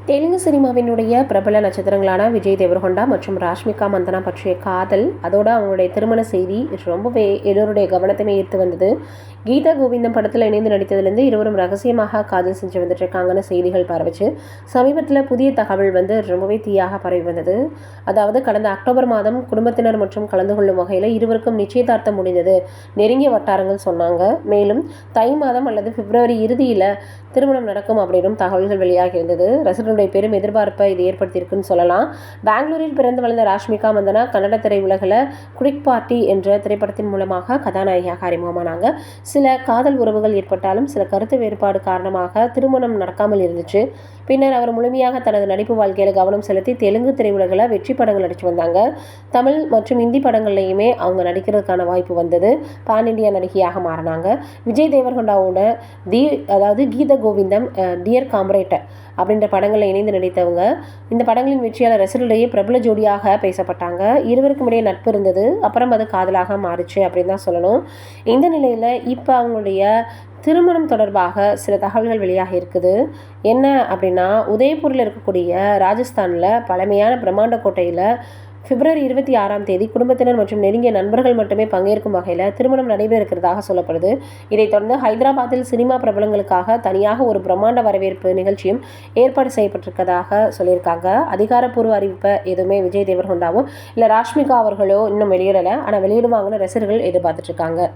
தெலுங்கு சினிமாவினுடைய பிரபல நட்சத்திரங்களான விஜய் தேவரகொண்டா மற்றும் ராஷ்மிகா மந்தனா பற்றிய காதல், அதோட அவங்களுடைய திருமண செய்தி ரொம்பவே எல்லோருடைய கவனத்தையுமே ஈர்த்து வந்தது. கீதா கோவிந்தம் படத்தில் இணைந்து நடித்ததுலேருந்து இருவரும் ரகசியமாக காதல் செஞ்சு வந்துட்டு இருக்காங்கன்னு செய்திகள் பரவச்சு. சமீபத்தில் புதிய தகவல் ரொம்பவே தீயாக பரவி வந்தது. அதாவது கடந்த அக்டோபர் மாதம் குடும்பத்தினர் மற்றும் கலந்து கொள்ளும் வகையில் இருவருக்கும் நிச்சயதார்த்தம் முடிந்தது நெருங்கிய வட்டாரங்கள் சொன்னாங்க. மேலும் தை மாதம் அல்லது பிப்ரவரி இறுதியில் திருமணம் நடக்கும் அப்படின்னும் தகவல்கள் வெளியாகி இருந்தது. ரசிகர்களுடைய பெரும் எதிர்பார்ப்பை இது ஏற்படுத்தியிருக்குன்னு சொல்லலாம். பெங்களூரில் பிறந்து வளர்ந்த ராஷ்மிகா மந்தனா கன்னட திரையுலகில் குடிக் பார்ட்டி என்ற திரைப்படத்தின் மூலமாக கதாநாயகியாக அறிமுகமானாங்க. சில காதல் உறவுகள் ஏற்பட்டாலும் சில கருத்து வேறுபாடு காரணமாக திருமணம் நடக்காமல் இருந்துச்சு. பின்னர் அவர் முழுமையாக தனது நடிப்பு வாழ்க்கையில் கவனம் செலுத்தி தெலுங்கு திரையுலகில் வெற்றி படங்கள் நடித்து வந்தாங்க. தமிழ் மற்றும் இந்தி படங்கள்லையுமே அவங்க நடிக்கிறதுக்கான வாய்ப்பு வந்தது. பான் இண்டியா நடிகையாக மாறினாங்க. விஜய் தேவரகொண்டாவோட அதாவது கீத கோவிந்தம், டியர் காம்ரேட் அப்படின்ற படங்களில் இணைந்து நடித்தவங்க. இந்த படங்களின் வெற்றியாளர் ரசிகர்களிடையே பிரபல ஜோடியாக பேசப்பட்டாங்க. இருவருக்கும் இடையே நட்பு இருந்தது, அப்புறம் அது காதலாக மாறுச்சு அப்படின்னு தான் சொல்லணும். இந்த நிலையில் இப்போ அவங்களுடைய திருமணம் தொடர்பாக சில தகவல்கள் வெளியாக இருக்குது. என்ன அப்படின்னா, உதயபூரில் இருக்கக்கூடிய ராஜஸ்தானில் பழமையான பிரம்மாண்ட கோட்டையில் பிப்ரவரி 26 குடும்பத்தினர் மற்றும் நெருங்கிய நண்பர்கள் மட்டுமே பங்கேற்கும் வகையில் திருமணம் நடைபெற இருக்கிறதாக சொல்லப்படுது. இதைத் தொடர்ந்து ஹைதராபாத்தில் சினிமா பிரபலங்களுக்காக தனியாக ஒரு பிரம்மாண்ட வரவேற்பு நிகழ்ச்சியும் ஏற்பாடு செய்யப்பட்டிருக்கதாக சொல்லியிருக்காங்க. அதிகாரப்பூர்வ அறிவிப்பை எதுவுமே விஜய் தேவரகொண்டாவோ இல்லை ராஷ்மிகா அவர்களோ இன்னும் வெளியிடலை. ஆனால் வெளியிடுவாங்கன்னு ரசிகர்கள் எதிர்பார்த்துட்டு இருக்காங்க.